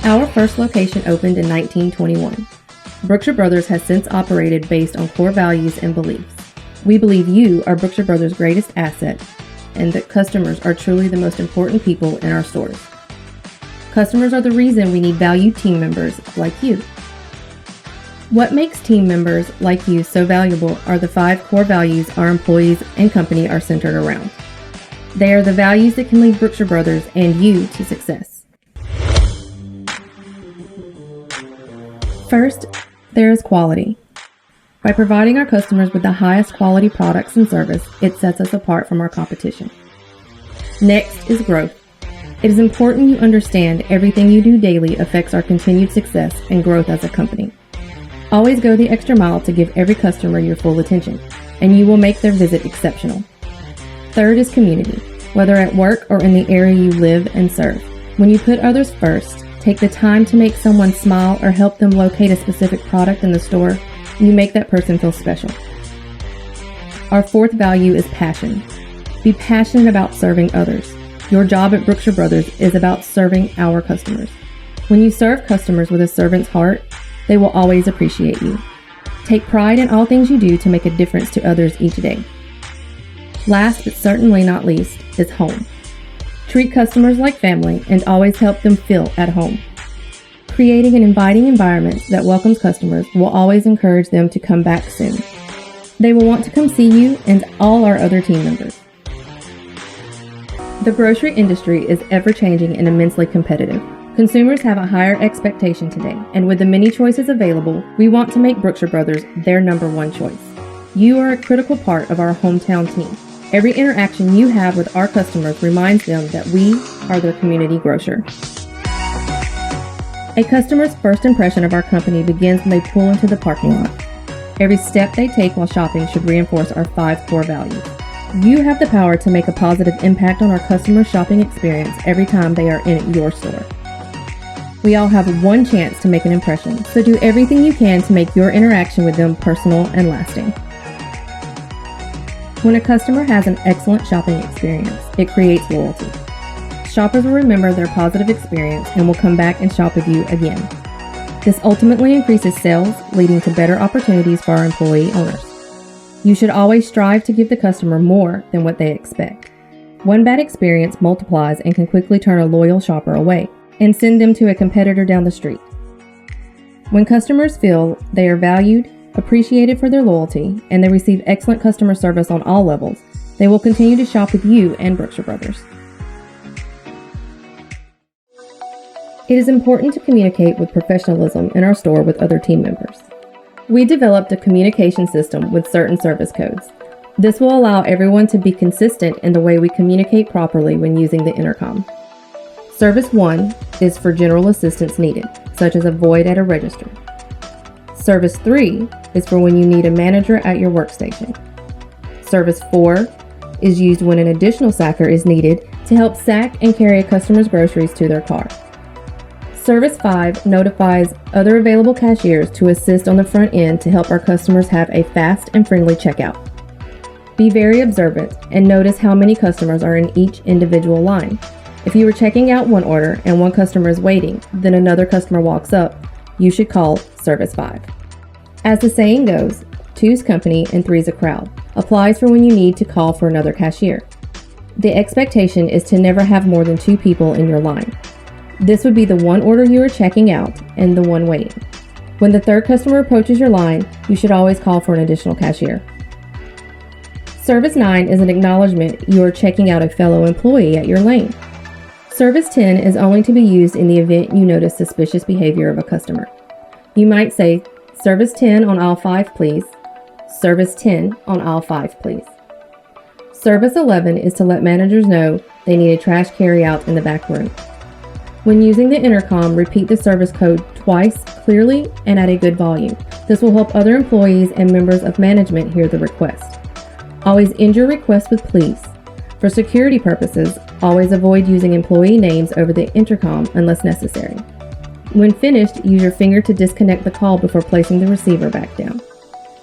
Our first location opened in 1921. Brookshire Brothers has since operated based on core values and beliefs. We believe you are Brookshire Brothers' greatest asset and that customers are truly the most important people in our stores. Customers are the reason we need valued team members like you. What makes team members like you so valuable are the 5 core values our employees and company are centered around. They are the values that can lead Brookshire Brothers and you to success. First, there is quality. By providing our customers with the highest quality products and service, it sets us apart from our competition. Next is growth. It is important you understand everything you do daily affects our continued success and growth as a company. Always go the extra mile to give every customer your full attention, and you will make their visit exceptional. Third is community. Whether at work or in the area you live and serve, when you put others first, take the time to make someone smile or help them locate a specific product in the store, you make that person feel special. Our fourth value is passion. Be passionate about serving others. Your job at Brookshire Brothers is about serving our customers. When you serve customers with a servant's heart, they will always appreciate you. Take pride in all things you do to make a difference to others each day. Last but certainly not least is home. Treat customers like family and always help them feel at home. Creating an inviting environment that welcomes customers will always encourage them to come back soon. They will want to come see you and all our other team members. The grocery industry is ever-changing and immensely competitive. Consumers have a higher expectation today, and with the many choices available, we want to make Brookshire Brothers their number one choice. You are a critical part of our hometown team. Every interaction you have with our customers reminds them that we are their community grocer. A customer's first impression of our company begins when they pull into the parking lot. Every step they take while shopping should reinforce our 5 core values. You have the power to make a positive impact on our customer shopping experience every time they are in your store. We all have one chance to make an impression, so do everything you can to make your interaction with them personal and lasting. When a customer has an excellent shopping experience, it creates loyalty. Shoppers will remember their positive experience and will come back and shop with you again. This ultimately increases sales, leading to better opportunities for our employee owners. You should always strive to give the customer more than what they expect. One bad experience multiplies and can quickly turn a loyal shopper away and send them to a competitor down the street. When customers feel they are valued, appreciated for their loyalty, and they receive excellent customer service on all levels, they will continue to shop with you and Brookshire Brothers. It is important to communicate with professionalism in our store with other team members. We developed a communication system with certain service codes. This will allow everyone to be consistent in the way we communicate properly when using the intercom. Service 1 is for general assistance needed, such as a void at a register. Service 3 is for when you need a manager at your workstation. Service 4 is used when an additional sacker is needed to help sack and carry a customer's groceries to their car. Service 5 notifies other available cashiers to assist on the front end to help our customers have a fast and friendly checkout. Be very observant and notice how many customers are in each individual line. If you are checking out one order and one customer is waiting, then another customer walks up, you should call Service 5. As the saying goes, 2's company and 3's a crowd applies for when you need to call for another cashier. The expectation is to never have more than 2 people in your line. This would be the one order you are checking out and the one waiting. When the 3rd customer approaches your line, you should always call for an additional cashier. Service 9 is an acknowledgement you are checking out a fellow employee at your lane. Service 10 is only to be used in the event you notice suspicious behavior of a customer. You might say, Service 10 on aisle 5, please. Service 10 on aisle 5, please. Service 11 is to let managers know they need a trash carry-out in the back room. When using the intercom, repeat the service code twice clearly and at a good volume. This will help other employees and members of management hear the request. Always end your request with please. For security purposes, always avoid using employee names over the intercom unless necessary. When finished, use your finger to disconnect the call before placing the receiver back down.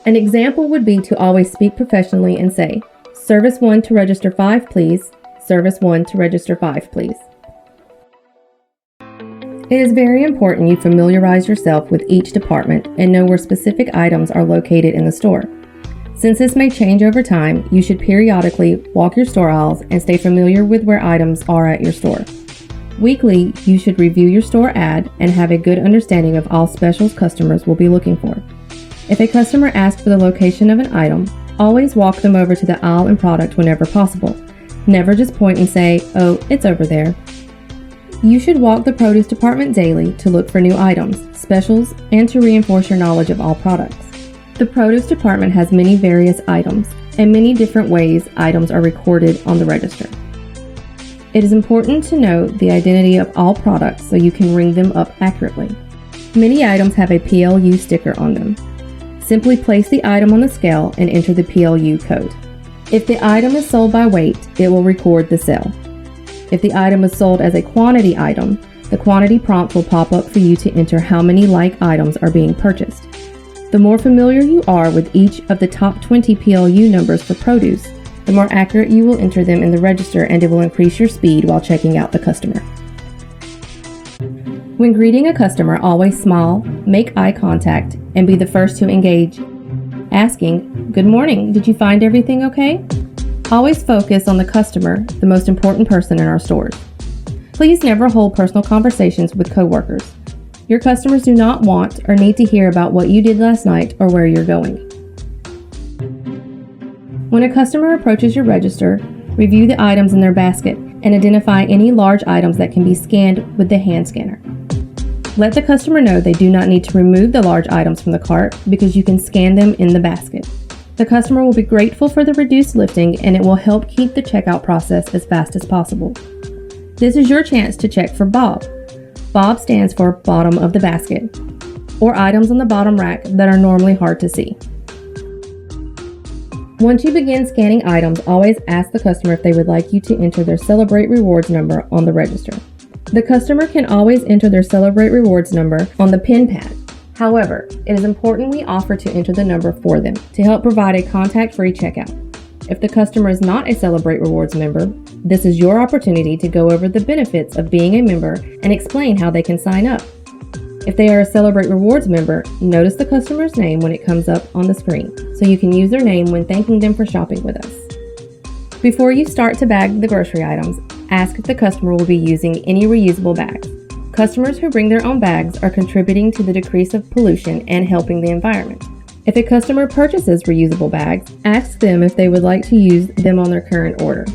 An example would be to always speak professionally and say, Service 1 to register 5, please. Service 1 to register 5, please. It is very important you familiarize yourself with each department and know where specific items are located in the store. Since this may change over time, you should periodically walk your store aisles and stay familiar with where items are at your store. Weekly, you should review your store ad and have a good understanding of all specials customers will be looking for. If a customer asks for the location of an item, always walk them over to the aisle and product whenever possible. Never just point and say, "Oh, it's over there." You should walk the produce department daily to look for new items, specials, and to reinforce your knowledge of all products. The produce department has many various items and many different ways items are recorded on the register. It is important to know the identity of all products so you can ring them up accurately. Many items have a PLU sticker on them. Simply place the item on the scale and enter the PLU code. If the item is sold by weight, it will record the sale. If the item is sold as a quantity item, the quantity prompt will pop up for you to enter how many like items are being purchased. The more familiar you are with each of the top 20 PLU numbers for produce, the more accurate you will enter them in the register, and it will increase your speed while checking out the customer. When greeting a customer, always smile, make eye contact, and be the first to engage. Asking, "Good morning, did you find everything okay?" Always focus on the customer, the most important person in our stores. Please never hold personal conversations with coworkers. Your customers do not want or need to hear about what you did last night or where you're going. When a customer approaches your register, review the items in their basket and identify any large items that can be scanned with the hand scanner. Let the customer know they do not need to remove the large items from the cart because you can scan them in the basket. The customer will be grateful for the reduced lifting, and it will help keep the checkout process as fast as possible. This is your chance to check for BOB. BOB stands for bottom of the basket, or items on the bottom rack that are normally hard to see. Once you begin scanning items, always ask the customer if they would like you to enter their Celebrate Rewards number on the register. The customer can always enter their Celebrate Rewards number on the pin pad. However, it is important we offer to enter the number for them to help provide a contact-free checkout. If the customer is not a Celebrate Rewards member, this is your opportunity to go over the benefits of being a member and explain how they can sign up. If they are a Celebrate Rewards member, notice the customer's name when it comes up on the screen, so you can use their name when thanking them for shopping with us. Before you start to bag the grocery items, ask if the customer will be using any reusable bags. Customers who bring their own bags are contributing to the decrease of pollution and helping the environment. If a customer purchases reusable bags, ask them if they would like to use them on their current order.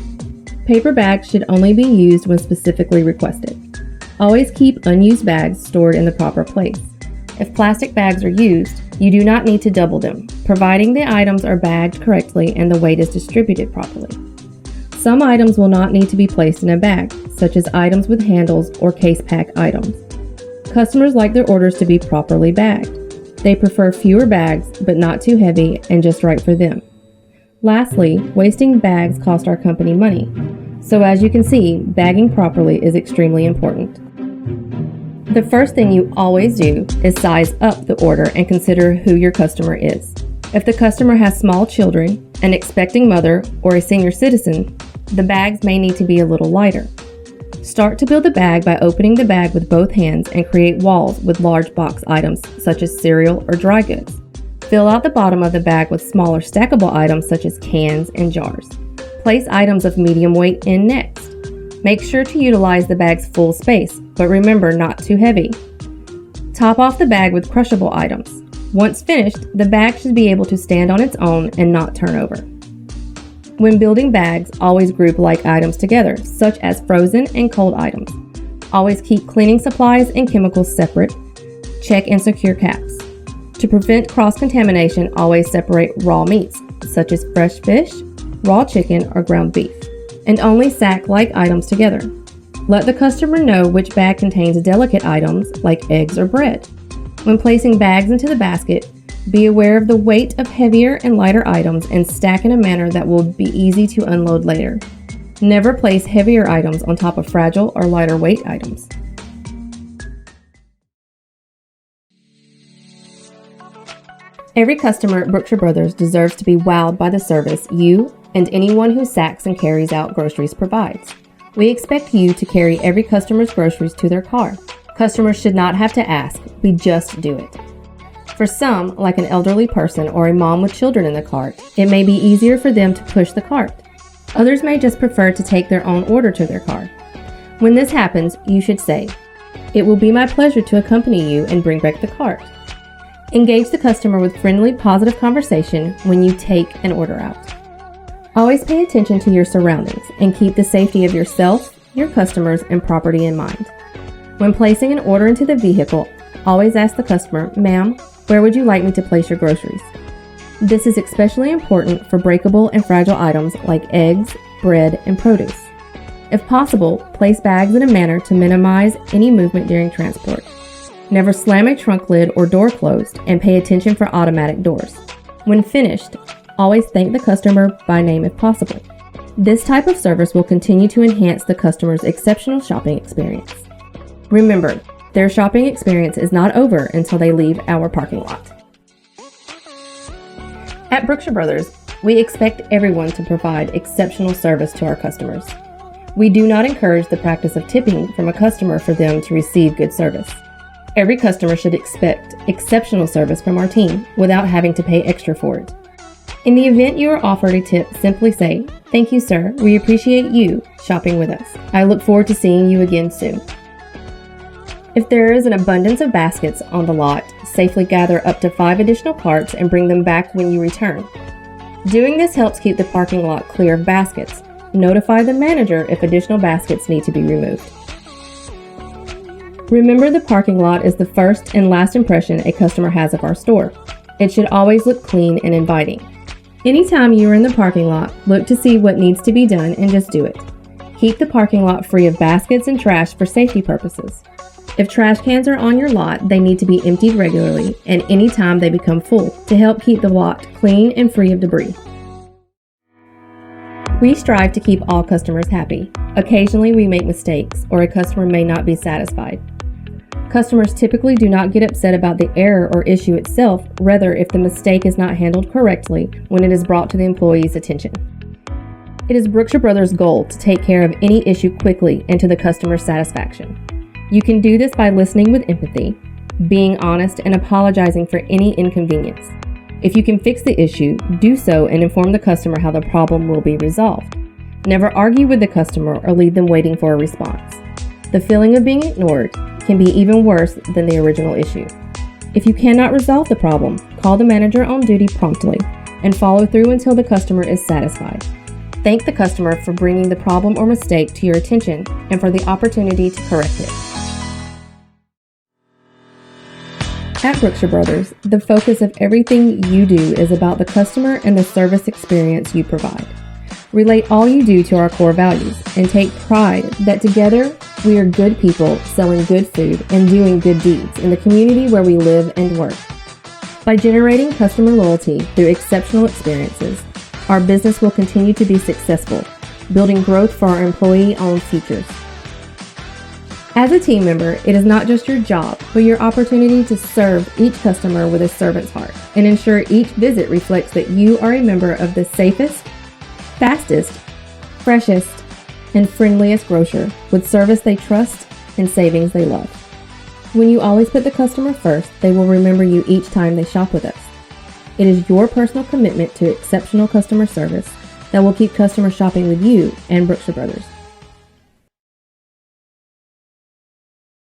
Paper bags should only be used when specifically requested. Always keep unused bags stored in the proper place. If plastic bags are used, you do not need to double them, providing the items are bagged correctly and the weight is distributed properly. Some items will not need to be placed in a bag, such as items with handles or case pack items. Customers like their orders to be properly bagged. They prefer fewer bags, but not too heavy and just right for them. Lastly, wasting bags cost our company money. So as you can see, bagging properly is extremely important. The first thing you always do is size up the order and consider who your customer is. If the customer has small children, an expecting mother, or a senior citizen, the bags may need to be a little lighter. Start to build the bag by opening the bag with both hands and create walls with large box items such as cereal or dry goods. Fill out the bottom of the bag with smaller stackable items such as cans and jars. Place items of medium weight in next. Make sure to utilize the bag's full space, but remember not too heavy. Top off the bag with crushable items. Once finished, the bag should be able to stand on its own and not turn over. When building bags, always group like items together, such as frozen and cold items. Always keep cleaning supplies and chemicals separate. Check and secure caps. To prevent cross-contamination, always separate raw meats, such as fresh fish, raw chicken, or ground beef, and only stack like items together. Let the customer know which bag contains delicate items like eggs or bread. When placing bags into the basket, be aware of the weight of heavier and lighter items and stack in a manner that will be easy to unload later. Never place heavier items on top of fragile or lighter weight items. Every customer at Brookshire Brothers deserves to be wowed by the service you and anyone who sacks and carries out groceries provides. We expect you to carry every customer's groceries to their car. Customers should not have to ask, we just do it. For some, like an elderly person or a mom with children in the cart, it may be easier for them to push the cart. Others may just prefer to take their own order to their car. When this happens, you should say, "It will be my pleasure to accompany you and bring back the cart." Engage the customer with friendly, positive conversation when you take an order out. Always pay attention to your surroundings and keep the safety of yourself, your customers, and property in mind. When placing an order into the vehicle, always ask the customer, "Ma'am, where would you like me to place your groceries?" This is especially important for breakable and fragile items like eggs, bread, and produce. If possible, place bags in a manner to minimize any movement during transport. Never slam a trunk lid or door closed, and pay attention for automatic doors. When finished, always thank the customer by name if possible. This type of service will continue to enhance the customer's exceptional shopping experience. Remember, their shopping experience is not over until they leave our parking lot. At Brookshire Brothers, we expect everyone to provide exceptional service to our customers. We do not encourage the practice of tipping from a customer for them to receive good service. Every customer should expect exceptional service from our team without having to pay extra for it. In the event you are offered a tip, simply say, "Thank you, sir. We appreciate you shopping with us. I look forward to seeing you again soon." If there is an abundance of baskets on the lot, safely gather up to 5 additional carts and bring them back when you return. Doing this helps keep the parking lot clear of baskets. Notify the manager if additional baskets need to be removed. Remember, the parking lot is the first and last impression a customer has of our store. It should always look clean and inviting. Anytime you are in the parking lot, look to see what needs to be done and just do it. Keep the parking lot free of baskets and trash for safety purposes. If trash cans are on your lot, they need to be emptied regularly and anytime they become full to help keep the lot clean and free of debris. We strive to keep all customers happy. Occasionally we make mistakes or a customer may not be satisfied. Customers typically do not get upset about the error or issue itself, rather if the mistake is not handled correctly when it is brought to the employee's attention. It is Brookshire Brothers' goal to take care of any issue quickly and to the customer's satisfaction. You can do this by listening with empathy, being honest, and apologizing for any inconvenience. If you can fix the issue, do so and inform the customer how the problem will be resolved. Never argue with the customer or leave them waiting for a response. The feeling of being ignored can be even worse than the original issue. If you cannot resolve the problem, call the manager on duty promptly and follow through until the customer is satisfied. Thank the customer for bringing the problem or mistake to your attention and for the opportunity to correct it. At Brookshire Brothers, the focus of everything you do is about the customer and the service experience you provide. Relate all you do to our core values and take pride that together we are good people selling good food and doing good deeds in the community where we live and work. By generating customer loyalty through exceptional experiences, our business will continue to be successful, building growth for our employee-owned futures. As a team member, it is not just your job, but your opportunity to serve each customer with a servant's heart and ensure each visit reflects that you are a member of the safest, fastest, freshest, and friendliest grocer with service they trust and savings they love. When you always put the customer first, they will remember you each time they shop with us. It is your personal commitment to exceptional customer service that will keep customers shopping with you and Brookshire Brothers.